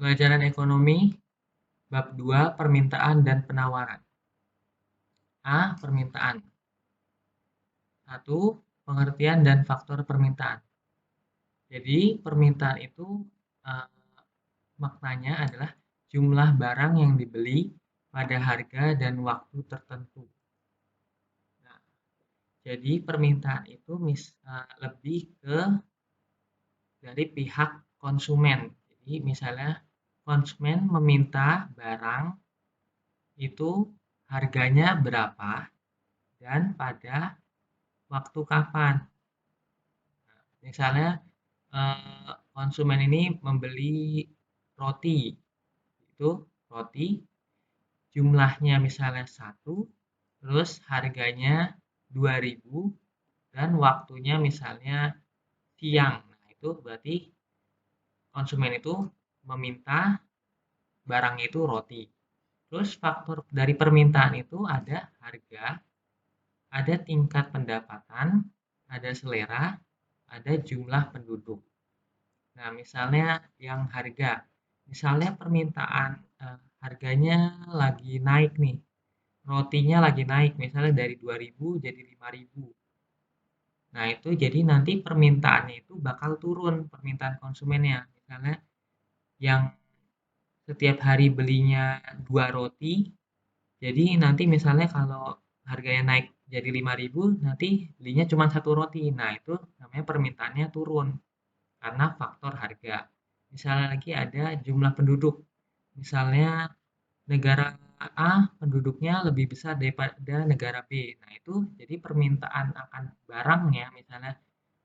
Pelajaran ekonomi, bab 2, permintaan dan penawaran. A. Permintaan. 1. Pengertian dan faktor permintaan. Jadi, permintaan itu eh, maknanya adalah jumlah barang yang dibeli pada harga dan waktu tertentu. Nah, jadi, permintaan itu lebih ke dari pihak konsumen. Jadi, misalnya konsumen meminta barang itu harganya berapa dan pada waktu kapan. Misalnya konsumen ini membeli roti, itu roti jumlahnya misalnya 1, terus harganya 2.000 dan waktunya misalnya siang. Nah, itu berarti konsumen itu meminta barang itu roti. Terus faktor dari permintaan itu ada harga, ada tingkat pendapatan, ada selera, ada jumlah penduduk. Nah, misalnya yang harga. Misalnya permintaan harganya lagi naik nih. Rotinya lagi naik, misalnya dari 2.000 jadi 5.000. Nah, itu jadi nanti permintaannya itu bakal turun, permintaan konsumennya. Misalnya yang setiap hari belinya 2 roti, jadi nanti misalnya kalau harganya naik jadi 5.000, nanti belinya cuma 1 roti. Nah, itu namanya permintaannya turun karena faktor harga. Misalnya lagi ada jumlah penduduk. Misalnya negara A penduduknya lebih besar daripada negara B. Nah, itu jadi permintaan akan barangnya, misalnya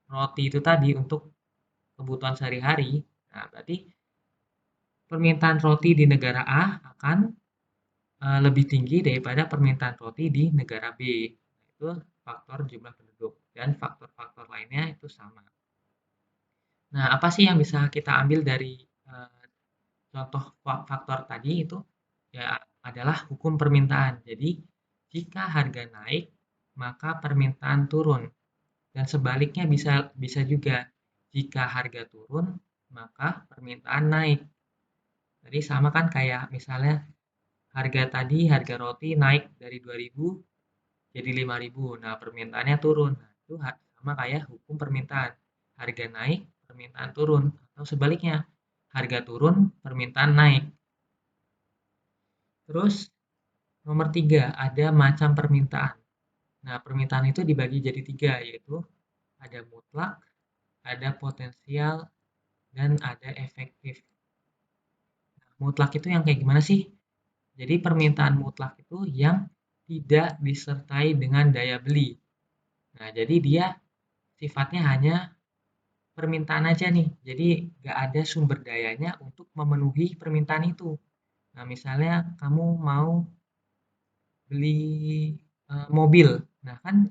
roti itu tadi untuk kebutuhan sehari-hari. Nah, berarti permintaan roti di negara A akan lebih tinggi daripada permintaan roti di negara B. Nah, itu faktor jumlah penduduk dan faktor-faktor lainnya itu sama. Nah, apa sih yang bisa kita ambil dari eh, contoh faktor tadi itu? Ya, adalah hukum permintaan. Jadi, jika harga naik, maka permintaan turun. Dan sebaliknya bisa bisa juga. Jika harga turun, maka permintaan naik. Jadi sama kan kayak misalnya harga roti naik dari 2.000 jadi 5.000. Nah, permintaannya turun. Nah, itu sama kayak hukum permintaan. Harga naik, permintaan turun. Atau sebaliknya, harga turun, permintaan naik. Terus, nomor 3, ada macam permintaan. Nah, permintaan itu dibagi jadi 3, yaitu ada mutlak, ada potensial, dan ada efektif. Nah, mutlak itu yang kayak gimana sih? Jadi, permintaan mutlak itu yang tidak disertai dengan daya beli. Nah, jadi dia sifatnya hanya permintaan aja nih. Jadi nggak ada sumber dayanya untuk memenuhi permintaan itu. Nah, misalnya kamu mau beli mobil. Nah, kan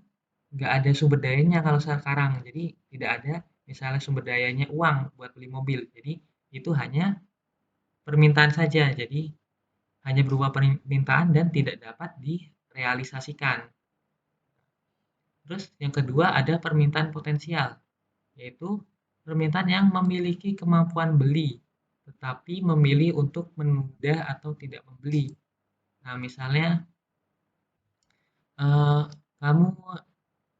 nggak ada sumber dayanya kalau sekarang. Jadi tidak ada misalnya sumber dayanya uang buat beli mobil. Jadi itu hanya permintaan saja. Jadi hanya berupa permintaan dan tidak dapat direalisasikan. Terus yang kedua ada permintaan potensial, yaitu permintaan yang memiliki kemampuan beli, tetapi memilih untuk menunda atau tidak membeli. Nah, misalnya eh, kamu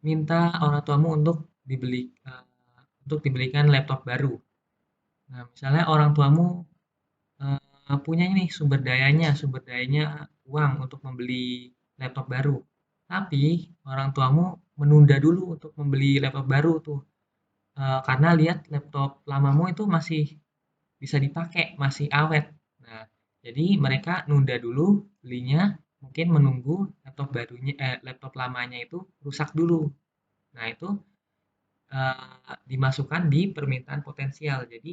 minta orang tuamu untuk dibelikan laptop baru. Nah, misalnya orang tuamu punya ini sumber dayanya uang untuk membeli laptop baru. Tapi orang tuamu menunda dulu untuk membeli laptop baru tuh. Karena lihat laptop lamamu itu masih bisa dipakai, masih awet. Nah, jadi mereka nunda dulu belinya, mungkin menunggu laptop lamanya itu rusak dulu. Nah, itu dimasukkan di permintaan potensial. Jadi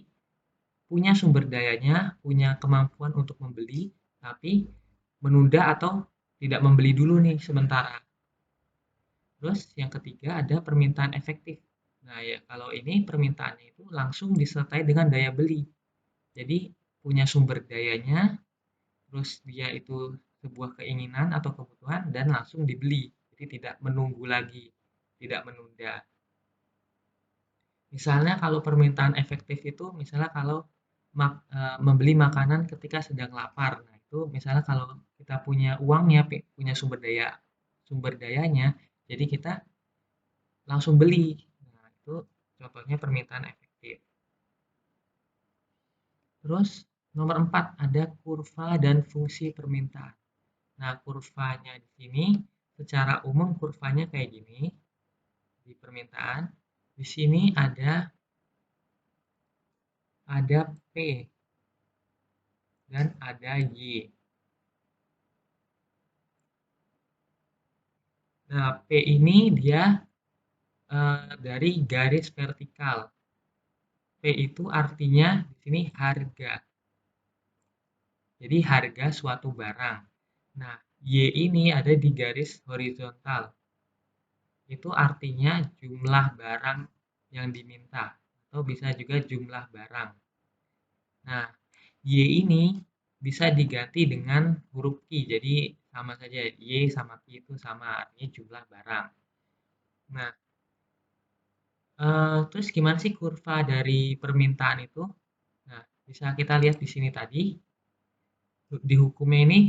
punya sumber dayanya, punya kemampuan untuk membeli, tapi menunda atau tidak membeli dulu nih sementara. Terus yang ketiga ada permintaan efektif. Nah, ya kalau ini permintaannya itu langsung disertai dengan daya beli. Jadi punya sumber dayanya, terus dia itu sebuah keinginan atau kebutuhan dan langsung dibeli. Jadi tidak menunggu lagi, tidak menunda. Misalnya kalau permintaan efektif itu, misalnya kalau membeli makanan ketika sedang lapar. Nah, itu misalnya kalau kita punya uangnya, punya sumber dayanya, jadi kita langsung beli. Nah, itu contohnya permintaan efektif. Terus nomor 4 ada kurva dan fungsi permintaan. Nah, kurvanya di sini secara umum kurvanya kayak gini di permintaan. Di sini ada P dan ada Y. Nah, P ini dia dari garis vertikal. P itu artinya di sini harga. Jadi harga suatu barang. Nah, Y ini ada di garis horizontal. Itu artinya jumlah barang yang diminta atau bisa juga jumlah barang. Nah, Y ini bisa diganti dengan huruf Q. Jadi sama saja Y sama Q itu sama artinya jumlah barang. Nah, terus gimana sih kurva dari permintaan itu? Nah, bisa kita lihat di sini tadi, di hukumnya ini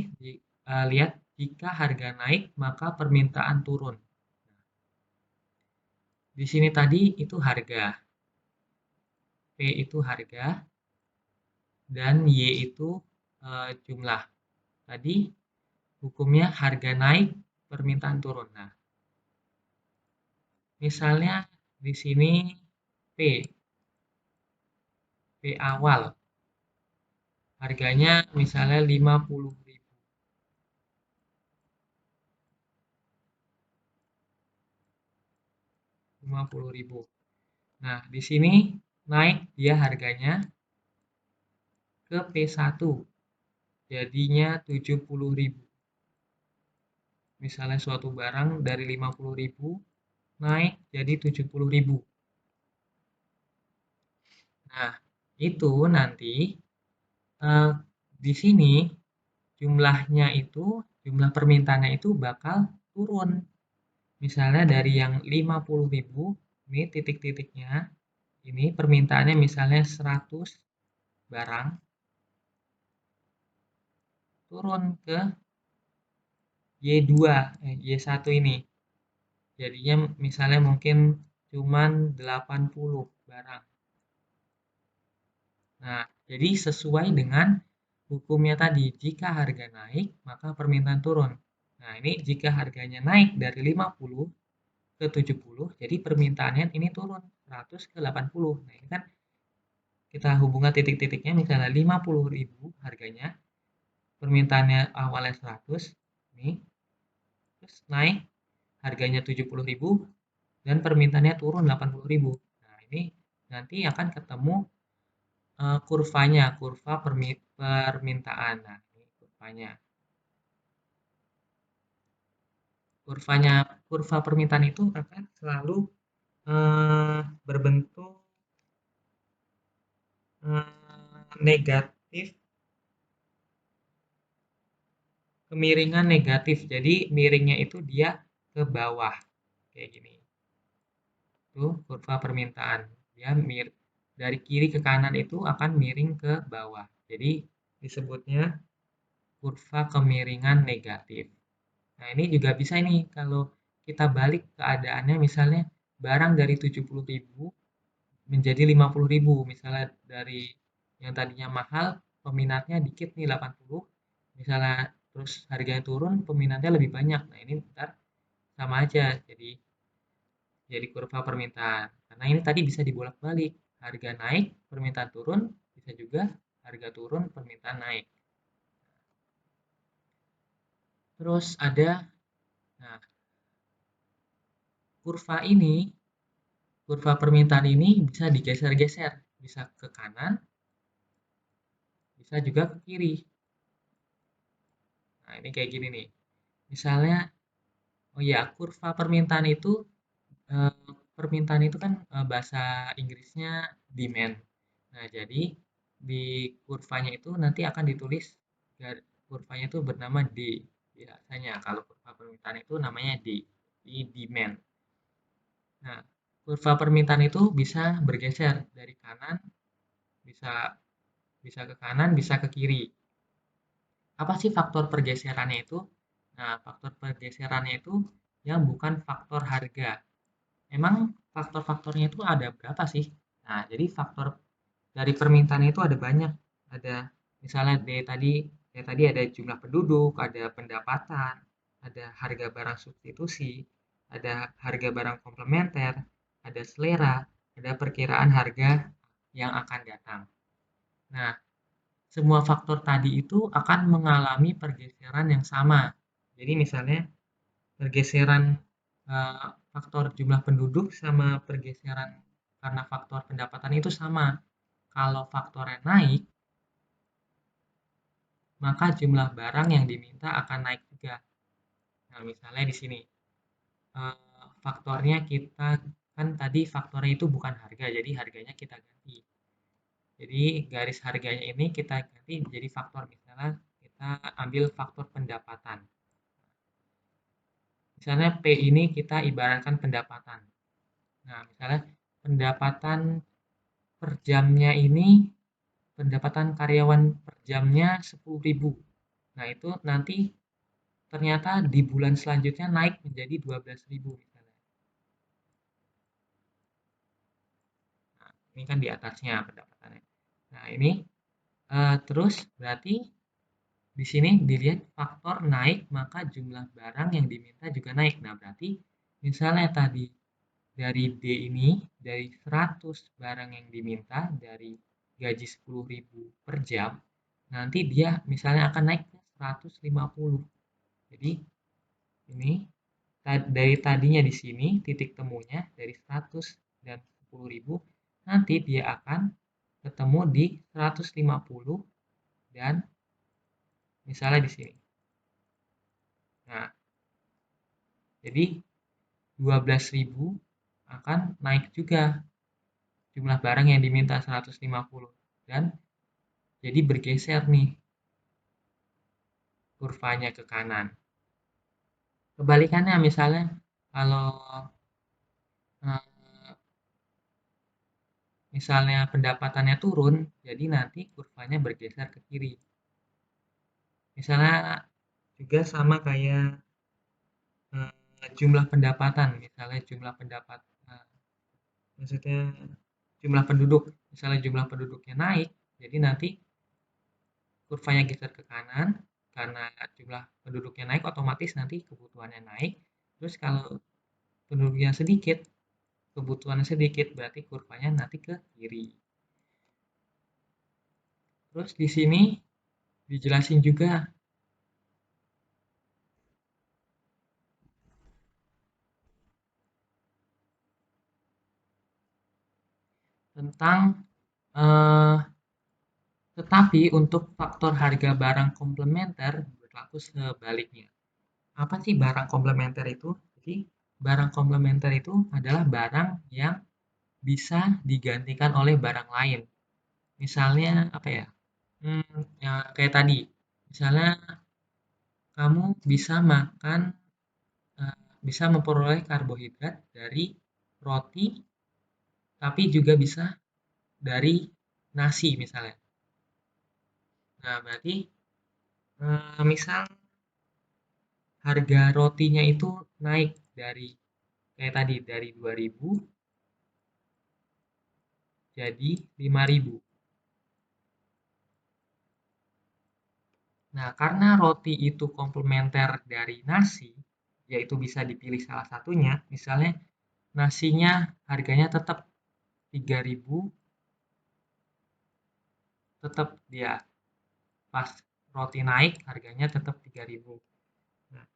lihat jika harga naik maka permintaan turun. Di sini tadi itu harga, P itu harga, dan Y itu jumlah. Tadi hukumnya harga naik, permintaan turun. Nah, misalnya di sini P, P awal, harganya misalnya 50.000. 50.000. Nah, di sini naik dia harganya ke P1, jadinya 70.000. Misalnya suatu barang dari 50.000 naik jadi 70.000. Nah, itu nanti eh, di sini jumlah permintaannya itu bakal turun. Misalnya dari yang 50.000, ini titik-titiknya, ini permintaannya misalnya 100 barang, turun ke Y1 ini. Jadinya misalnya mungkin cuman 80 barang. Nah, jadi sesuai dengan hukumnya tadi, jika harga naik, maka permintaan turun. Nah, ini jika harganya naik dari 50 ke 70, jadi permintaannya ini turun 100 ke 80. Nah, ini kan kita hubungkan titik-titiknya, misalnya 50.000 harganya, permintaannya awalnya 100, ini, terus naik harganya 70.000 dan permintaannya turun 80.000. Nah, ini nanti akan ketemu kurvanya, kurva permintaan. Nah, ini kurvanya. Kurva permintaan itu akan selalu berbentuk negatif, kemiringan negatif. Jadi miringnya itu dia ke bawah kayak gini. Itu kurva permintaan. Dia dari kiri ke kanan itu akan miring ke bawah. Jadi disebutnya kurva kemiringan negatif. Nah, ini juga bisa ini kalau kita balik keadaannya misalnya barang dari 70.000 menjadi 50.000. Misalnya dari yang tadinya mahal, peminatnya dikit nih 80. Misalnya terus harganya turun, peminatnya lebih banyak. Nah, ini ntar sama aja jadi kurva permintaan. Karena ini tadi bisa dibolak-balik. Harga naik, permintaan turun, bisa juga harga turun, permintaan naik. Terus nah, kurva permintaan ini bisa digeser-geser, bisa ke kanan, bisa juga ke kiri. Nah, ini kayak gini nih. Misalnya, oh ya, kurva eh, permintaan itu kan bahasa Inggrisnya demand. Nah, jadi di kurvanya itu nanti akan ditulis kurvanya itu bernama D. Biasanya kalau kurva permintaan itu namanya D, di demand. Nah, kurva permintaan itu bisa bergeser dari kanan, bisa bisa ke kanan, bisa ke kiri. Apa sih faktor pergeserannya itu? Nah, faktor pergeserannya itu yang bukan faktor harga. Emang faktor-faktornya itu ada berapa sih? Nah, jadi faktor dari permintaan itu ada banyak. Ada misalnya dari tadi ada jumlah penduduk, ada pendapatan, ada harga barang substitusi, ada harga barang komplementer, ada selera, ada perkiraan harga yang akan datang. Nah, semua faktor tadi itu akan mengalami pergeseran yang sama. Jadi misalnya pergeseran faktor jumlah penduduk sama pergeseran karena faktor pendapatan itu sama. Kalau faktornya naik, maka jumlah barang yang diminta akan naik juga. Nah, misalnya di sini faktornya kita kan tadi faktornya itu bukan harga, jadi harganya kita ganti. Jadi garis harganya ini kita ganti jadi faktor, misalnya kita ambil faktor pendapatan. Misalnya P ini kita ibaratkan pendapatan. Nah, misalnya pendapatan per jamnya ini, pendapatan karyawan per jamnya 10.000. Nah, itu nanti ternyata di bulan selanjutnya naik menjadi 12.000 misalnya. Nah, ini kan di atasnya pendapatannya. Nah, ini terus berarti di sini dilihat faktor naik, maka jumlah barang yang diminta juga naik. Nah, berarti misalnya tadi dari D ini, dari 100 barang yang diminta, dari gaji 10.000 per jam, nanti dia misalnya akan naik ke 150. Jadi ini dari tadinya di sini titik temunya dari 100 dan 10.000, nanti dia akan ketemu di 150 dan misalnya di sini. Nah, jadi 12.000 akan naik juga jumlah barang yang diminta 150 dan jadi bergeser nih kurvanya ke kanan. Kebalikannya misalnya kalau eh, misalnya pendapatannya turun, jadi nanti kurvanya bergeser ke kiri. Misalnya juga sama kayak jumlah pendapatan, misalnya jumlah pendapat, maksudnya jumlah penduduk, misalnya jumlah penduduknya naik, jadi nanti kurvanya geser ke kanan, karena jumlah penduduknya naik, otomatis nanti kebutuhannya naik. Terus kalau penduduknya sedikit, kebutuhannya sedikit, berarti kurvanya nanti ke kiri. Terus di sini dijelasin juga tentang eh, tetapi untuk faktor harga barang komplementer berlaku sebaliknya. Apa sih barang komplementer itu? Jadi barang komplementer itu adalah barang yang bisa digantikan oleh barang lain. Misalnya apa ya? Ya kayak tadi. Misalnya kamu bisa makan, bisa memperoleh karbohidrat dari roti, tapi juga bisa dari nasi misalnya. Nah, berarti misal harga rotinya itu naik dari kayak tadi dari 2.000 jadi 5.000. Nah, karena roti itu komplementer dari nasi, yaitu bisa dipilih salah satunya, misalnya nasinya harganya tetap 3.000, tetap dia pas roti naik harganya tetap 3.000. Nah,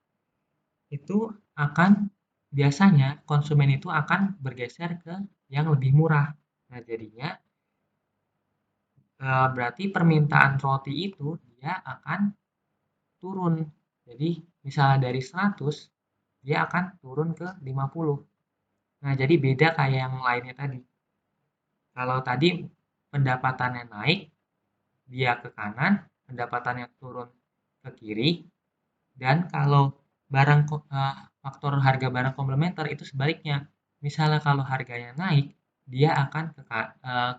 itu akan biasanya konsumen itu akan bergeser ke yang lebih murah. Nah, jadinya berarti permintaan roti itu dia akan turun. Jadi misalnya dari 100 dia akan turun ke 50. Nah, jadi beda kayak yang lainnya tadi. Kalau tadi pendapatannya naik, dia ke kanan, pendapatannya turun ke kiri, dan kalau faktor harga barang komplementer itu sebaliknya. Misalnya kalau harganya naik, dia akan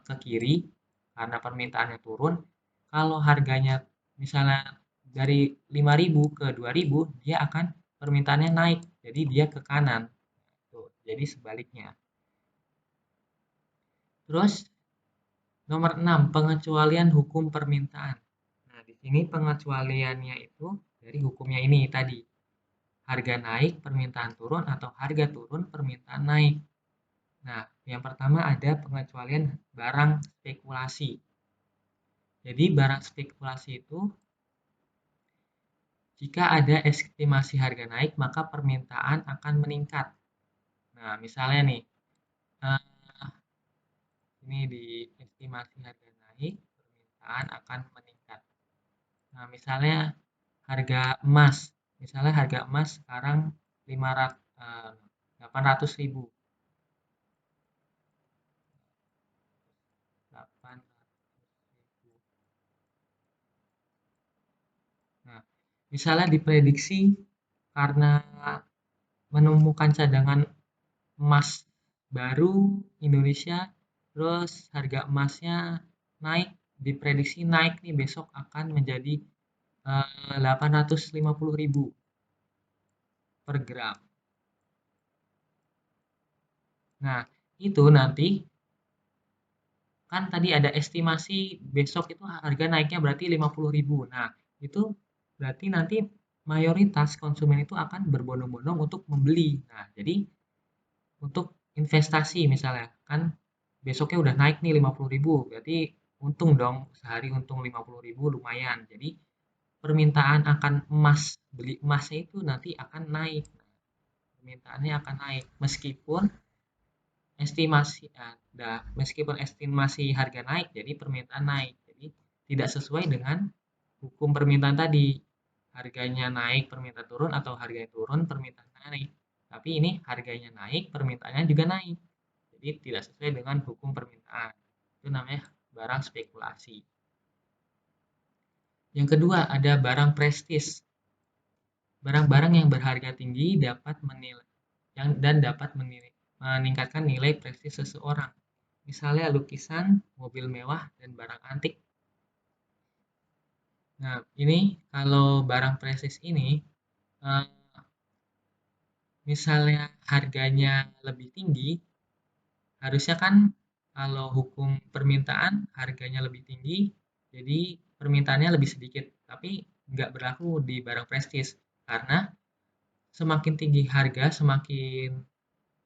ke kiri karena permintaannya turun, Kalau harganya misalnya dari 5.000 ke 2.000, dia akan permintaannya naik. Jadi dia ke kanan. Tuh, jadi sebaliknya. Terus nomor 6, pengecualian hukum permintaan. Nah, di sini pengecualiannya itu dari hukumnya ini tadi. Harga naik, permintaan turun, atau harga turun, permintaan naik. Nah, yang pertama ada pengecualian barang spekulasi. Jadi barang spekulasi itu jika ada estimasi harga naik, maka permintaan akan meningkat. Nah, misalnya nih, eh, ini di estimasi harga naik, permintaan akan meningkat. Nah, misalnya harga emas. Misalnya harga emas sekarang 800.000. 800.000. Nah, misalnya diprediksi karena menemukan cadangan emas baru Indonesia, terus harga emasnya naik, diprediksi naik nih besok akan menjadi 850.000 per gram. Nah, itu nanti kan tadi ada estimasi besok itu harga naiknya berarti 50.000. Nah, itu berarti nanti mayoritas konsumen itu akan berbondong-bondong untuk membeli. Nah, jadi untuk investasi misalnya kan besoknya udah naik nih 50.000, berarti untung dong, sehari untung 50.000 lumayan. Jadi permintaan akan emas, beli emasnya itu nanti akan naik. Permintaannya akan naik meskipun meskipun estimasi harga naik, jadi permintaan naik. Jadi tidak sesuai dengan hukum permintaan tadi. Harganya naik, permintaan turun, atau harganya turun, permintaan naik. Tapi ini harganya naik, permintaannya juga naik. Jadi tidak sesuai dengan hukum permintaan. Itu namanya barang spekulasi. Yang kedua ada barang prestis. Barang-barang yang berharga tinggi dapat menilai dan dapat meningkatkan nilai prestis seseorang. Misalnya lukisan, mobil mewah, dan barang antik. Nah, ini kalau barang prestis ini, eh, misalnya harganya lebih tinggi, harusnya kan kalau hukum permintaan harganya lebih tinggi, jadi permintaannya lebih sedikit. Tapi nggak berlaku di barang prestis, karena semakin tinggi harga, semakin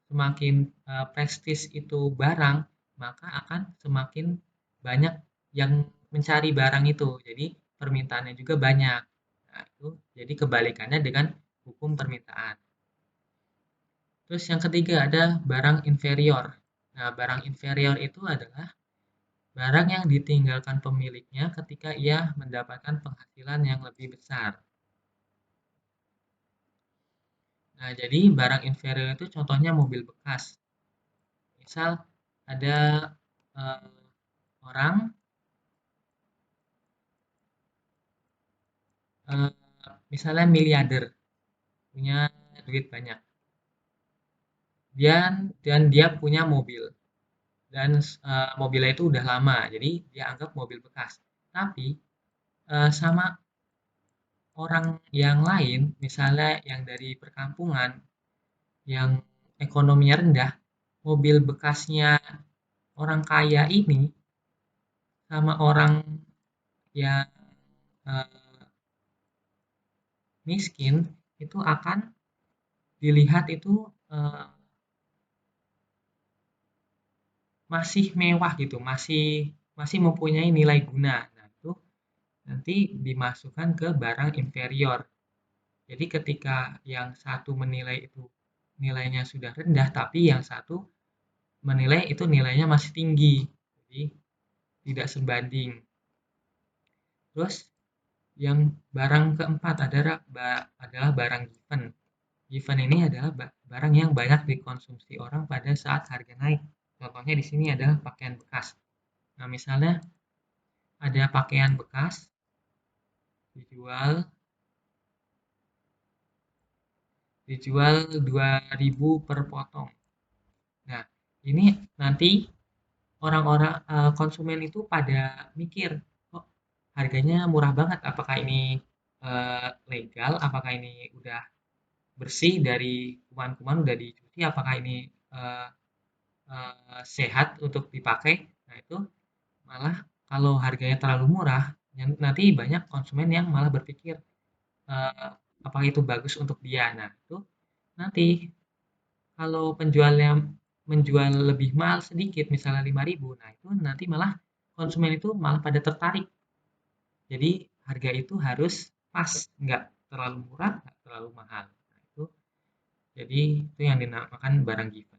semakin prestis itu barang, maka akan semakin banyak yang mencari barang itu. Jadi permintaannya juga banyak. Nah, itu jadi kebalikannya dengan hukum permintaan. Terus yang ketiga ada barang inferior. Nah, barang inferior itu adalah barang yang ditinggalkan pemiliknya ketika ia mendapatkan penghasilan yang lebih besar. Nah, jadi barang inferior itu contohnya mobil bekas. Misal ada eh, orang eh, misalnya miliarder, punya duit banyak, dan dia punya mobil, dan mobilnya itu udah lama, jadi dia anggap mobil bekas. Tapi sama orang yang lain, misalnya yang dari perkampungan, yang ekonominya rendah, mobil bekasnya orang kaya ini sama orang yang eh, miskin itu akan dilihat itu eh, masih mewah gitu, masih masih mempunyai nilai guna. Nah, itu nanti dimasukkan ke barang inferior. Jadi ketika yang satu menilai itu nilainya sudah rendah, tapi yang satu menilai itu nilainya masih tinggi. Jadi tidak sebanding. Terus yang barang keempat adalah barang given. Given ini adalah barang yang banyak dikonsumsi orang pada saat harga naik. Contohnya di sini adalah pakaian bekas. Nah, misalnya ada pakaian bekas dijual dijual 2.000 per potong. Nah, ini nanti orang-orang konsumen itu pada mikir, kok harganya murah banget, apakah ini legal, apakah ini udah bersih dari kuman-kuman, udah dicuci, apakah ini eh, sehat untuk dipakai. Nah, itu malah kalau harganya terlalu murah, nanti banyak konsumen yang malah berpikir eh, apakah itu bagus untuk dia. Nah, itu nanti kalau penjualnya menjual lebih mahal sedikit, misalnya 5.000, nah itu nanti malah konsumen itu malah pada tertarik. Jadi harga itu harus pas, nggak terlalu murah, nggak terlalu mahal. Nah, itu jadi itu yang dinamakan barang given.